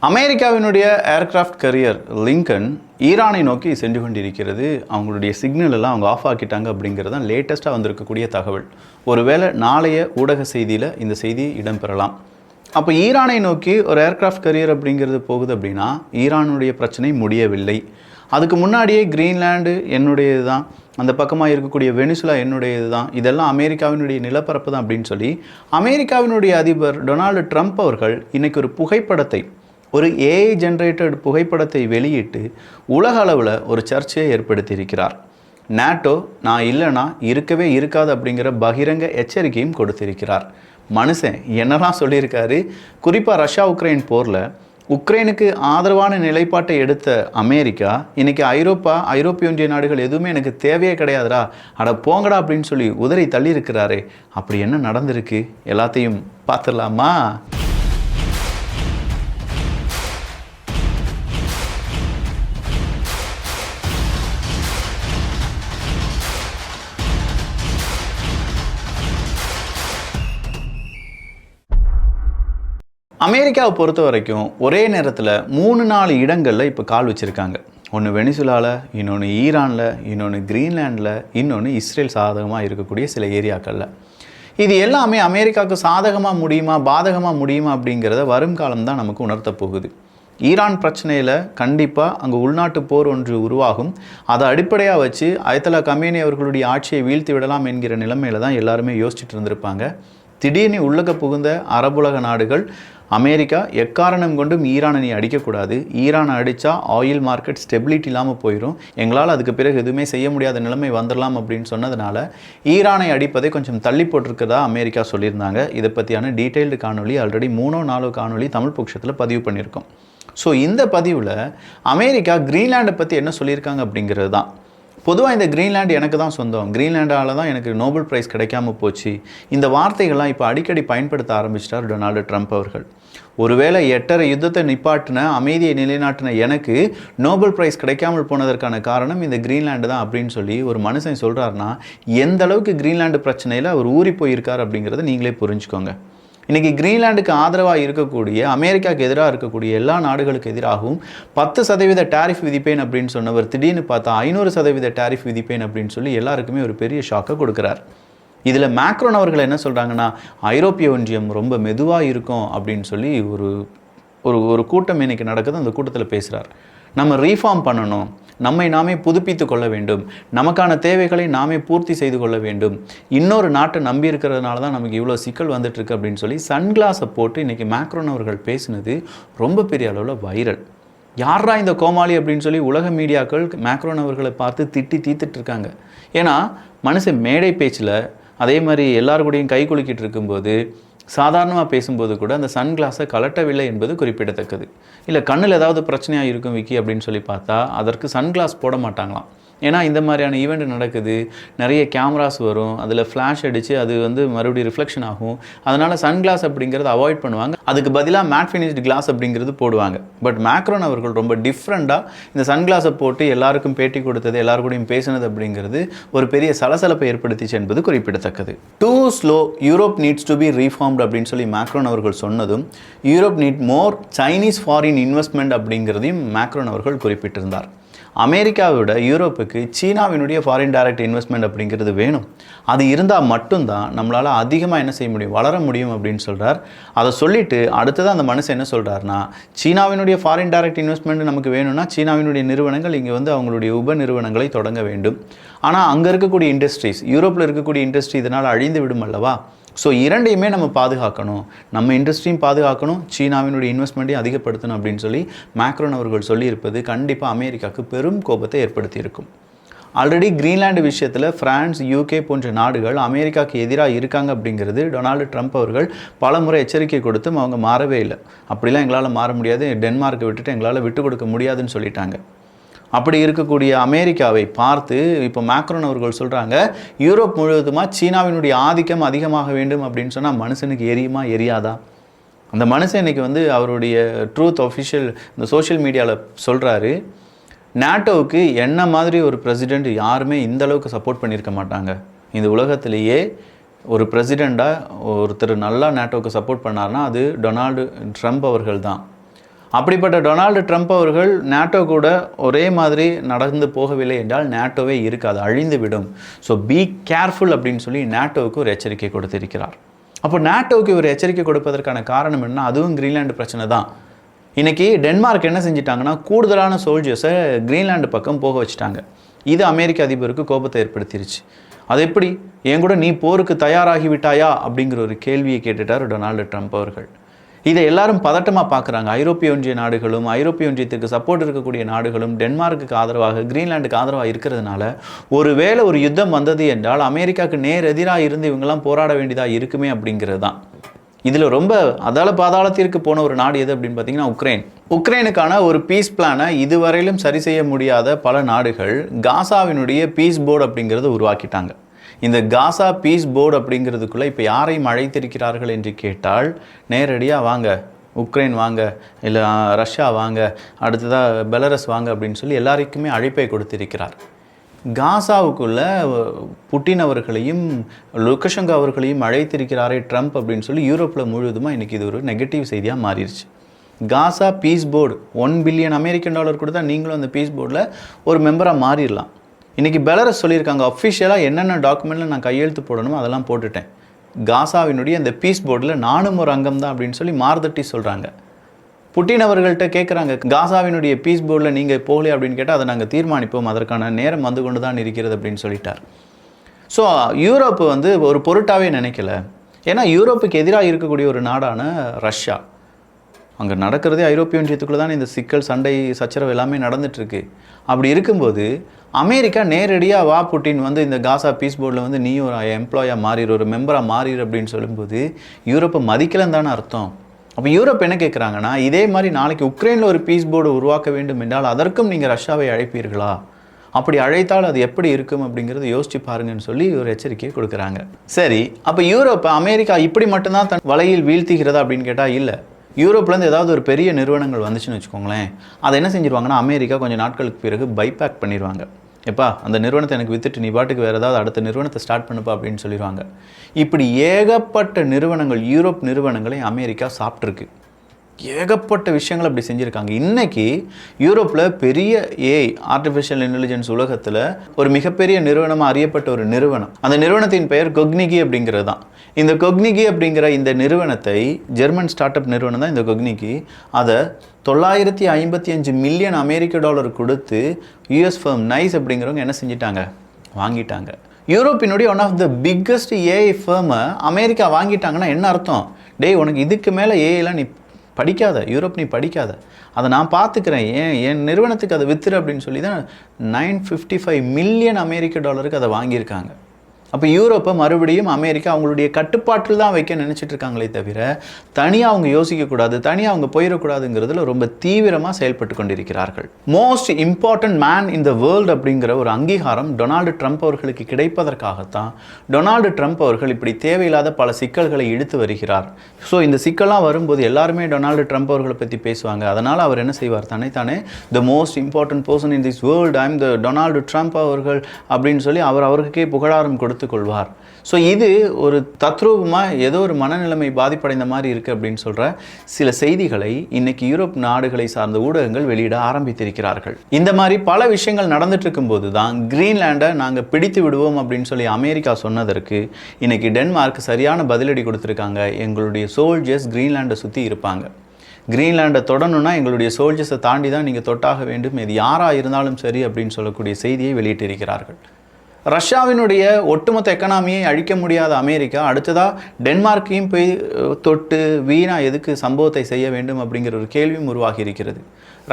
அமெரிக்காவினுடைய aircraft carrier Lincoln ஈரானை நோக்கி சென்று கொண்டிருக்கிறது. அவங்களுடைய சிக்னல் எல்லாம் அவங்க ஆஃப் ஆக்கிட்டாங்க அப்படிங்கிறது தான் லேட்டஸ்ட்டாக வந்திருக்கக்கூடிய தகவல். ஒருவேளை நாளைய ஊடக செய்தியில் இந்த செய்தி இடம்பெறலாம். அப்போ ஈரானை நோக்கி ஒரு ஏர்கிராஃப்ட் கேரியர் அப்படிங்கிறது போகுது அப்படின்னா ஈரானுடைய பிரச்சனை முடியவில்லை. அதுக்கு முன்னாடியே கிரீன்லாண்டு என்னுடையது தான், அந்த பக்கமாக இருக்கக்கூடிய வெனிசுலா என்னுடையது தான், இதெல்லாம் அமெரிக்காவினுடைய நிலப்பரப்பு தான் அப்படின்னு சொல்லி அமெரிக்காவினுடைய அதிபர் டொனால்டு ட்ரம்ப் அவர்கள் இன்றைக்கி ஒரு புகைப்படத்தை, ஒரு ஏஐ ஜென்ரேட்டட் புகைப்படத்தை வெளியிட்டு உலக அளவில் ஒரு சர்ச்சையை ஏற்படுத்தியிருக்கிறார். நேட்டோ நான் இல்லைனா இருக்கவே இருக்காது அப்படிங்கிற பகிரங்க எச்சரிக்கையும் கொடுத்திருக்கிறார். மனுஷன் என்னெல்லாம் சொல்லியிருக்காரு. குறிப்பாக ரஷ்யா உக்ரைன் போரில் உக்ரைனுக்கு ஆதரவான நிலைப்பாட்டை எடுத்த அமெரிக்கா இன்றைக்கி ஐரோப்பிய ஒன்றிய நாடுகள் எதுவுமே எனக்கு தேவையே கிடையாதுடா, அட போங்கடா அப்படின்னு சொல்லி உதறி தள்ளியிருக்கிறாரே. அப்படி என்ன நடந்திருக்கு எல்லாத்தையும் பார்த்துடலாமா? அமெரிக்காவை பொறுத்த வரைக்கும் ஒரே நேரத்தில் 3-4 இடங்களில் இப்போ கால் வச்சுருக்காங்க. ஒன்று வெனிசுலாவில், இன்னொன்று ஈரானில், இன்னொன்று கிரீன்லாண்டில், இன்னொன்று இஸ்ரேல் சாதகமாக இருக்கக்கூடிய சில ஏரியாக்களில். இது எல்லாமே அமெரிக்காவுக்கு சாதகமாக முடியுமா பாதகமாக முடியுமா அப்படிங்கிறத வரும் காலம்தான் நமக்கு உணர்த்த போகுது. ஈரான் பிரச்சனையில் கண்டிப்பாக அங்கே உள்நாட்டு போர் ஒன்று உருவாகும். அதை அடிப்படையாக வச்சு அயத்தல்லா கமேனி அவர்களுடைய ஆட்சியை வீழ்த்தி விடலாம் என்கிற நிலைமையில் தான் எல்லாருமே யோசிச்சுட்டு இருந்திருப்பாங்க. திடீர்னு உள்ளக புகுந்த அரபுலக நாடுகள் அமெரிக்கா எக்காரணம் கொண்டும் ஈரானை நீ அடிக்கக்கூடாது, ஈரானை அடித்தா ஆயில் மார்க்கெட் ஸ்டெபிலிட்டி இல்லாமல் போயிடும், எங்களால் அதுக்கு பிறகு எதுவுமே செய்ய முடியாத நிலைமை வந்துடலாம் அப்படின்னு சொன்னதுனால ஈரானை அடிப்பதை கொஞ்சம் தள்ளி போட்டிருக்கிறதா அமெரிக்கா சொல்லியிருந்தாங்க. இதை பற்றியான டீட்டெயில்டு காணொலி ஆல்ரெடி 3-4 காணொலி தமிழ் பட்சத்தில் பதிவு பண்ணியிருக்கோம். ஸோ இந்த பதிவில் அமெரிக்கா கிரீன்லாண்டை பற்றி என்ன சொல்லியிருக்காங்க அப்படிங்கிறது தான். பொதுவாக இந்த கிரீன்லாண்டு எனக்கு தான் சொந்தம், கிரீன்லாண்டால் தான் எனக்கு நோபல் ப்ரைஸ் கிடைக்காம போச்சு, இந்த வார்த்தைகள்லாம் இப்போ அடிக்கடி பயன்படுத்த ஆரம்பிச்சிட்டார் டொனால்டு ட்ரம்ப் அவர்கள். ஒருவேளை 8 யுத்தத்தை நிப்பாட்டின, அமைதியை நிலைநாட்டின எனக்கு நோபல் ப்ரைஸ் கிடைக்காமல் போனதற்கான காரணம் இந்த கிரீன்லாண்டு தான் அப்படின்னு சொல்லி ஒரு மனுஷன் சொல்கிறாருன்னா எந்த அளவுக்கு கிரீன்லாண்டு பிரச்சனையில் அவர் ஊறி போயிருக்கார் அப்படிங்கிறத நீங்களே புரிஞ்சுக்கோங்க. இன்றைக்கி கிரீன்லாண்டுக்கு ஆதரவாக இருக்கக்கூடிய, அமெரிக்காவுக்கு எதிராக இருக்கக்கூடிய எல்லா நாடுகளுக்கு எதிராகவும் 10% டேரிஃப் விதிப்பேன் அப்படின்னு சொன்னவர் திடீர்னு பார்த்தா 500% டேரிஃப் விதிப்பேன் அப்படின்னு சொல்லி எல்லாருக்குமே ஒரு பெரிய ஷாக்கை கொடுக்குறார். இதில் மேக்ரோன் அவர்கள் என்ன சொல்கிறாங்கன்னா, ஐரோப்பிய ஒன்றியம் ரொம்ப மெதுவாக இருக்கும் அப்படின்னு சொல்லி ஒரு கூட்டம் இன்றைக்கி நடக்குது. அந்த கூட்டத்தில் பேசுகிறார். நம்ம ரீஃபார்ம் பண்ணணும், நம்மை நாமே புதுப்பித்து கொள்ள வேண்டும், நமக்கான தேவைகளை நாமே பூர்த்தி செய்து கொள்ள வேண்டும், இன்னொரு நாட்டை நம்பி இருக்கிறதுனால தான் நமக்கு இவ்வளோ சிக்கல் வந்துட்டுருக்கு அப்படின்னு சொல்லி சன்கிளாஸை போட்டு இன்றைக்கி மேக்ரோன் அவர்கள் பேசினது ரொம்ப பெரிய அளவில் வைரல். யாரா இந்த கோமாளி அப்படின்னு சொல்லி உலக மீடியாக்கள் மேக்ரோன் அவர்களை பார்த்து திட்டி தீர்த்துட்ருக்காங்க. ஏன்னா மனுஷன் மேடை பேச்சில் அதே மாதிரி எல்லாருக்கூடையும் கை குலுக்கிட்டு இருக்கும்போது சாதாரணமாக பேசும்போது கூட அந்த சன்கிளாஸை கலட்டவில்லை என்பது குறிப்பிடத்தக்கது. இல்லை கண்ணில் ஏதாவது பிரச்சனையாக இருக்கும் விக்கி அப்படின்னு சொல்லி பார்த்தா அதற்கு சன்கிளாஸ் போட மாட்டாங்களாம். ஏன்னா இந்த மாதிரியான ஈவெண்ட் நடக்குது, நிறைய கேமராஸ் வரும், அதில் ஃப்ளாஷ் அடித்து அது மறுபடியும் ரிஃப்ளெக்ஷன் ஆகும். அதனால் சன்கிளாஸ் அப்படிங்கிறத அவாய்ட் பண்ணுவாங்க. அதுக்கு பதிலாக மேட் ஃபினிஷ்டு கிளாஸ் அப்படிங்கிறது போடுவாங்க. பட் மேக்ரோன் அவர்கள் ரொம்ப டிஃப்ரெண்ட்டாக இந்த சன்கிளாஸை போட்டு எல்லாருக்கும் பேட்டி கொடுத்தது, எல்லாருக்கூடையும் பேசினது அப்படிங்கிறது ஒரு பெரிய சலசலப்பை ஏற்படுத்திச்சு என்பது குறிப்பிடத்தக்கது. Too slow, Europe needs to be reformed அப்படின்னு சொல்லி மேக்ரோன் அவர்கள் சொன்னதும் Europe need more Chinese foreign investment அப்படிங்கிறதையும் மேக்ரோன் அவர்கள் குறிப்பிட்டிருந்தார். அமெரிக்காவோட யூரோப்புக்கு சீனாவினுடைய ஃபாரின் டைரக்ட் இன்வெஸ்ட்மெண்ட் அப்படிங்கிறது வேணும். அது இருந்தால் மட்டும்தான் நம்மளால் அதிகமாக என்ன செய்ய முடியும், வளர முடியும் அப்படின்னு சொல்கிறார். அதை சொல்லிவிட்டு அடுத்ததான் அந்த மனுஷன் என்ன சொல்கிறாருன்னா, சீனாவினுடைய ஃபாரின் டைரக்ட் இன்வெஸ்ட்மெண்ட் நமக்கு வேணும்னா சீனாவினுடைய நிறுவனங்கள் இங்கே அவங்களுடைய உப நிறுவனங்களை தொடங்க வேண்டும். ஆனால் அங்கே இருக்கக்கூடிய இண்டஸ்ட்ரீஸ், யூரோப்பில் இருக்கக்கூடிய இண்டஸ்ட்ரி இதனால் அழிந்து விடும் அல்லவா. ஸோ இரண்டையுமே நம்ம பாதுகாக்கணும், நம்ம இண்டஸ்ட்ரியும் பாதுகாக்கணும், சீனாவினுடைய இன்வெஸ்ட்மெண்ட்டையும் அதிகப்படுத்தணும் அப்படின்னு சொல்லி மேக்ரோன் அவர்கள் சொல்லியிருப்பது கண்டிப்பாக அமெரிக்காவுக்கு பெரும் கோபத்தை ஏற்படுத்தியிருக்கும். ஆல்ரெடி கிரீன்லாண்டு விஷயத்தில் ஃப்ரான்ஸ், யூகே போன்ற நாடுகள் அமெரிக்காவுக்கு எதிராக இருக்காங்க அப்படிங்கிறது டொனால்டு ட்ரம்ப் அவர்கள் பல முறை எச்சரிக்கை கொடுத்தும் அவங்க மாறவே இல்லை. அப்படிலாம் எங்களால் மாற முடியாது, டென்மார்க்கை விட்டுட்டு எங்களால் விட்டு கொடுக்க முடியாதுன்னு சொல்லிட்டாங்க. அப்படி இருக்கக்கூடிய அமெரிக்காவை பார்த்து இப்போ மேக்ரோன் அவர்கள் சொல்கிறாங்க, யூரோப் முழுவதுமாக சீனாவினுடைய ஆதிக்கம் அதிகமாக வேண்டும் அப்படின்னு சொன்னால் மனுஷனுக்கு எரியுமா எரியாதா? அந்த மனுஷன் இன்றைக்கி அவருடைய ட்ரூத் ஒஃபிஷியல் இந்த சோஷியல் மீடியாவில் சொல்கிறாரு, நேட்டோவுக்கு என்ன மாதிரி ஒரு பிரசிடெண்ட் யாருமே இந்த அளவுக்கு சப்போர்ட் பண்ணியிருக்க மாட்டாங்க. இந்த உலகத்திலேயே ஒரு பிரசிடெண்ட்டாக ஒருத்தர் நல்லா நேட்டோவுக்கு சப்போர்ட் பண்ணார்னா அது டொனால்டு ட்ரம்ப் அவர்கள் தான். அப்படிப்பட்ட டொனால்டு ட்ரம்ப் அவர்கள் நேட்டோ கூட ஒரே மாதிரி நடந்து போகவில்லை என்றால் நேட்டோவே இருக்காது, அழிந்துவிடும். ஸோ பி கேர்ஃபுல் அப்படின்னு சொல்லி நேட்டோவுக்கு ஒரு எச்சரிக்கை கொடுத்திருக்கிறார். அப்போ நேட்டோவுக்கு ஒரு எச்சரிக்கை கொடுப்பதற்கான காரணம் என்ன? அதுவும் கிரீன்லாண்டு பிரச்சனை தான். இன்றைக்கி டென்மார்க் என்ன செஞ்சிட்டாங்கன்னா கூடுதலான சோல்ஜர்ஸை கிரீன்லாண்டு பக்கம் போக வச்சுட்டாங்க. இது அமெரிக்க அதிபருக்கு கோபத்தை ஏற்படுத்திருச்சு. அது எப்படி, என் கூட நீ போருக்கு தயாராகி விட்டாயா அப்படிங்கிற ஒரு கேள்வியை கேட்டுட்டார் டொனால்டு ட்ரம்ப் அவர்கள். இதை எல்லாரும் பதட்டமாக பார்க்குறாங்க. ஐரோப்பிய ஒன்றிய நாடுகளும் ஐரோப்பிய ஒன்றியத்திற்கு சப்போர்ட் இருக்கக்கூடிய நாடுகளும் டென்மார்க்குக்கு ஆதரவாக கிரீன்லாண்டுக்கு ஆதரவாக இருக்கிறதுனால ஒருவேளை ஒரு யுத்தம் வந்தது என்றால் அமெரிக்காவுக்கு நேர் எதிராக இருந்து இவங்கெல்லாம் போராட வேண்டியதாக இருக்குமே அப்படிங்கிறது தான். இதில் ரொம்ப பாதாளத்திற்கு போன ஒரு நாடு எது அப்படின்னு பார்த்தீங்கன்னா உக்ரைன். உக்ரைனுக்கான ஒரு பீஸ் பிளானை இதுவரையிலும் சரி செய்ய முடியாத பல நாடுகள் காசாவினுடைய பீஸ் போர்டு அப்படிங்கிறத உருவாக்கிட்டாங்க. இந்த காசா பீஸ் போர்டு அப்படிங்கிறதுக்குள்ளே இப்போ யாரையும் அழைத்திருக்கிறார்கள் என்று கேட்டால் நேரடியாக வாங்க உக்ரைன் வாங்க, இல்லை ரஷ்யா வாங்க, அடுத்ததாக பெலரஸ் வாங்க அப்படின்னு சொல்லி எல்லாருக்குமே அழைப்பை கொடுத்திருக்கிறார். காசாவுக்குள்ள புட்டின் அவர்களையும் லுகஷெங்கோ அவர்களையும் அழைத்திருக்கிறாரே ட்ரம்ப் அப்படின்னு சொல்லி யூரோப்பில் முழுவதுமாக இன்றைக்கி இது ஒரு நெகட்டிவ் செய்தியாக மாறிடுச்சு. காசா பீஸ் போர்டு $1 பில்லியன் அமெரிக்கன் கொடுத்தா நீங்களும் அந்த பீஸ் போர்டில் ஒரு மெம்பராக மாறிடலாம். இன்றைக்கி பெலரஸ் சொல்லியிருக்காங்க, அஃபிஷியலாக என்னென்ன டாக்குமெண்ட்டில் நான் கையெழுத்து போடணுமோ அதெல்லாம் போட்டுட்டேன், காசாவினுடைய அந்த பீஸ் போர்டில் நானும் ஒரு அங்கம் தான் அப்படின்னு சொல்லி மார்தட்டி சொல்கிறாங்க. புட்டின் அவர்கள்ட்ட கேட்குறாங்க, காசாவினுடைய பீஸ் போர்டில் நீங்கள் போகலையே அப்படின்னு கேட்டால் அதை நாங்கள் தீர்மானிப்போம், அதற்கான நேரம் வந்து கொண்டு தான் இருக்கிறது அப்படின்னு சொல்லிட்டார். ஸோ யூரோப்பு ஒரு பொருட்டாவே நினைக்கல. ஏன்னா யூரோப்புக்கு எதிராக இருக்கக்கூடிய ஒரு நாடான ரஷ்யா, அங்கே நடக்கிறதே ஐரோப்பிய ஒன்றியத்துக்குள்ளே தான் இந்த சிக்கல் சண்டை சச்சரவு எல்லாமே நடந்துகிட்ருக்கு. அப்படி இருக்கும்போது அமெரிக்கா நேரடியாக வா புட்டின் இந்த காசா பீஸ் போர்டில் நீ ஒரு எம்ப்ளாயாக மாறிடு, ஒரு மெம்பராக மாறிடு அப்படின்னு சொல்லும்போது யூரோப்பை மதிக்கலன்னு தானே அர்த்தம். அப்போ யூரோப் என்ன கேட்குறாங்கன்னா, இதே மாதிரி நாளைக்கு உக்ரைனில் ஒரு பீஸ் போர்டு உருவாக்க வேண்டும் என்றால் அதற்கும் நீங்கள் ரஷ்யாவை அழைப்பீர்களா, அப்படி அழைத்தால் அது எப்படி இருக்கும் அப்படிங்கிறத யோசிச்சு பாருங்கன்னு சொல்லி ஒரு எச்சரிக்கையை கொடுக்குறாங்க. சரி, அப்போ யூரோப்பை அமெரிக்கா இப்படி மட்டும்தான் தன் வலையில் வீழ்த்துகிறதா அப்படின்னு கேட்டால் இல்லை. யூரோப்லேருந்து ஏதாவது ஒரு பெரிய நிறுவனங்கள் வந்துச்சுன்னு வச்சுக்கோங்களேன், அதை என்ன செஞ்சிருவாங்கன்னா அமெரிக்கா கொஞ்சம் நாட்களுக்கு பிறகு பைபேக் பண்ணிடுவாங்க. எப்பா அந்த நிறுவனத்தை எனக்கு விற்றுட்டு நீ பாட்டுக்கு வேறு ஏதாவது அடுத்த நிறுவனத்தை ஸ்டார்ட் பண்ணுப்பா அப்படின்னு சொல்லிடுவாங்க. இப்படி ஏகப்பட்ட நிறுவனங்கள், யூரோப் நிறுவனங்களை அமெரிக்கா சாப்பிட்ருக்கு. ஏகப்பட்ட விஷயங்கள் அப்படி செஞ்சுருக்காங்க. இன்றைக்கி யூரோப்பில் பெரிய ஆர்டிஃபிஷியல் இன்டெலிஜென்ஸ் உலகத்தில் ஒரு மிகப்பெரிய நிறுவனமாக அறியப்பட்ட ஒரு நிறுவனம், அந்த நிறுவனத்தின் பெயர் கொக்னிகி அப்படிங்கிறது தான். இந்த கொக்னிகி அப்படிங்கிற இந்த நிறுவனத்தை, ஜெர்மன் ஸ்டார்ட் அப் நிறுவனம் தான் இந்த கொக்னிகி, அதை $955 மில்லியன் அமெரிக்க கொடுத்து யூஎஸ் ஃபர்ம் நைஸ் அப்படிங்கிறவங்க என்ன செஞ்சிட்டாங்க, வாங்கிட்டாங்க. யூரோப்பினுடைய one of the biggest AI ஃபர்மை அமெரிக்கா வாங்கிட்டாங்கன்னா என்ன அர்த்தம்? டேய், உனக்கு இதுக்கு மேலே ஏஐலாம் நீ படிக்காத, யூரோப் நீ படிக்காத, அதை நான் பார்த்துக்கிறேன், என் நிறுவனத்துக்கு அதை வித்துரு அப்படின்னு சொல்லி தான் $955 மில்லியன் அமெரிக்க அதை வாங்கியிருக்காங்க. அப்போ யூரோப்பை மறுபடியும் அமெரிக்கா அவங்களுடைய கட்டுப்பாட்டில் தான் வைக்க நினச்சிட்டு இருக்காங்களே தவிர தனியாக அவங்க யோசிக்கக்கூடாது, தனியாக அவங்க போயிடக்கூடாதுங்கிறதுல ரொம்ப தீவிரமாக செயல்பட்டு கொண்டிருக்கிறார்கள். Most important man in the world அப்படிங்கிற ஒரு அங்கீகாரம் டொனால்டு ட்ரம்ப் அவர்களுக்கு கிடைப்பதற்காகத்தான் டொனால்டு ட்ரம்ப் அவர்கள் இப்படி தேவையில்லாத பல சிக்கல்களை இழுத்து வருகிறார். ஸோ இந்த சிக்கல்லாம் வரும்போது எல்லாருமே டொனால்டு ட்ரம்ப் அவர்களை பற்றி பேசுவாங்க. அதனால் அவர் என்ன செய்வார், தானே the most important person in this world, I'm the Donald Trump அவர்கள் அப்படின்னு சொல்லி அவருக்கே புகழாரம் கொடுத்து கொள்வார். ஸோ இது ஒரு தத்ரூபமாக ஏதோ ஒரு மனநிலைமை பாதிப்படைந்த மாதிரி இருக்குது அப்படின்னு சொல்கிற சில செய்திகளை இன்னைக்கு யூரோப் நாடுகளை சார்ந்த ஊடகங்கள் வெளியிட ஆரம்பித்திருக்கிறார்கள். இந்த மாதிரி பல விஷயங்கள் நடந்துட்டு இருக்கும்போது தான் கிரீன்லாண்டை நாங்கள் பிடித்து விடுவோம் அப்படின்னு சொல்லி அமெரிக்கா சொன்னதற்கு இன்னைக்கு டென்மார்க் சரியான பதிலடி கொடுத்துருக்காங்க. எங்களுடைய சோல்ஜர்ஸ் கிரீன்லாண்டை சுற்றி இருப்பாங்க, கிரீன்லாண்டை தொடணும்னா எங்களுடைய சோல்ஜர்ஸை தாண்டி தான் நீங்கள் தொட்டாக வேண்டும், இது யாராக இருந்தாலும் சரி அப்படின்னு சொல்லக்கூடிய செய்தியை வெளியிட்டிருக்கிறார்கள். ரஷ்யாவினுடைய ஒட்டுமொத்த எக்கனாமியை அழிக்க முடியாத அமெரிக்கா அடுத்ததாக டென்மார்க்கையும் போய் தொட்டு வீணா எதுக்கு சம்பவத்தை செய்ய வேண்டும் அப்படிங்கிற ஒரு கேள்வியும் உருவாகி இருக்கிறது.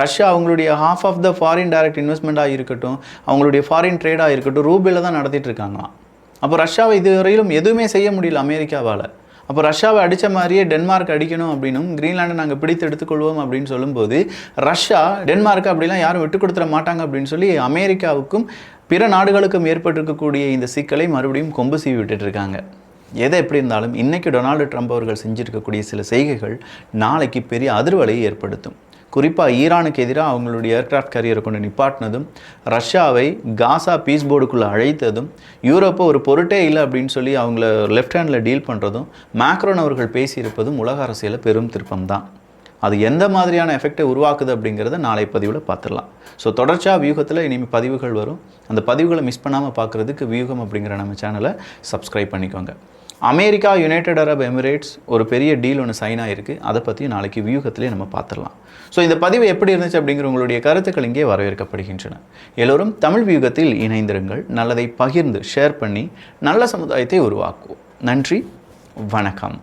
ரஷ்யா அவங்களுடைய half of the foreign direct இன்வெஸ்ட்மெண்ட்டாக இருக்கட்டும், அவங்களுடைய ஃபாரின் ட்ரேடாக இருக்கட்டும், ரூபியில் தான் நடத்திட்டு இருக்காங்களாம். அப்போ ரஷ்யாவை இதுவரையிலும் எதுவுமே செய்ய முடியல அமெரிக்காவால். அப்போ ரஷ்யாவை அடித்த மாதிரியே டென்மார்க் அடிக்கணும் அப்படின்னும் கிரீன்லாண்டை நாங்கள் பிடித்து எடுத்துக்கொள்வோம் அப்படின்னு சொல்லும்போது ரஷ்யா டென்மார்க்கு அப்படிலாம் யாரும் விட்டு கொடுத்துட மாட்டாங்க அப்படின்னு சொல்லி அமெரிக்காவுக்கும் பிற நாடுகளுக்கும் ஏற்பட்டிருக்கக்கூடிய இந்த சிக்கலை மறுபடியும் கொம்பு சீவி விட்டுட்டு இருக்காங்க. எதை எப்படி இருந்தாலும் இன்றைக்கி டொனால்டு ட்ரம்ப் அவர்கள் செஞ்சுருக்கக்கூடிய சில செய்கைகள் நாளைக்கு பெரிய அதிர்வலையை ஏற்படுத்தும். குறிப்பாக ஈரானுக்கு எதிராக அவங்களுடைய ஏர்க்ராஃப்ட் கேரியரை கொண்டு நிப்பாட்டினதும், ரஷ்யாவை காசா பீஸ் போர்டுக்குள்ளே அழைத்ததும், யூரோப்பை ஒரு பொருட்டே இல்லை அப்படின்னு சொல்லி அவங்கள லெஃப்ட் ஹேண்டில் டீல் பண்ணுறதும், மேக்ரோன் அவர்கள் பேசியிருப்பதும் உலக அரசியலில் பெரும் திருப்பம் தான். அது எந்த மாதிரியான எஃபெக்டை உருவாக்குது அப்படிங்கிறத நாளை பதிவில் பார்த்துடலாம். ஸோ தொடர்ச்சியாக வியூகத்தில் இனிமேல் பதிவுகள் வரும். அந்த பதிவுகளை மிஸ் பண்ணாமல் பார்க்குறதுக்கு வியூகம் அப்படிங்கிற நம்ம சேனலை சப்ஸ்கிரைப் பண்ணிக்கோங்க. அமெரிக்கா, யுனைடெட் அரப் எமிரேட்ஸ் ஒரு பெரிய டீல் ஒன்று சைன் ஆகிருக்கு. அதை பற்றி நாளைக்கு வியூகத்திலே நம்ம பார்த்துடலாம். ஸோ இந்த பதிவு எப்படி இருந்துச்சு அப்படிங்கிற உங்களுடைய கருத்துக்கள் இங்கே வரவேற்கப்படுகின்றன. எல்லோரும் தமிழ் வியூகத்தில் இணைந்திருங்கள். நல்லதை பகிர்ந்து ஷேர் பண்ணி நல்ல சமுதாயத்தை உருவாக்குவோம். நன்றி, வணக்கம்.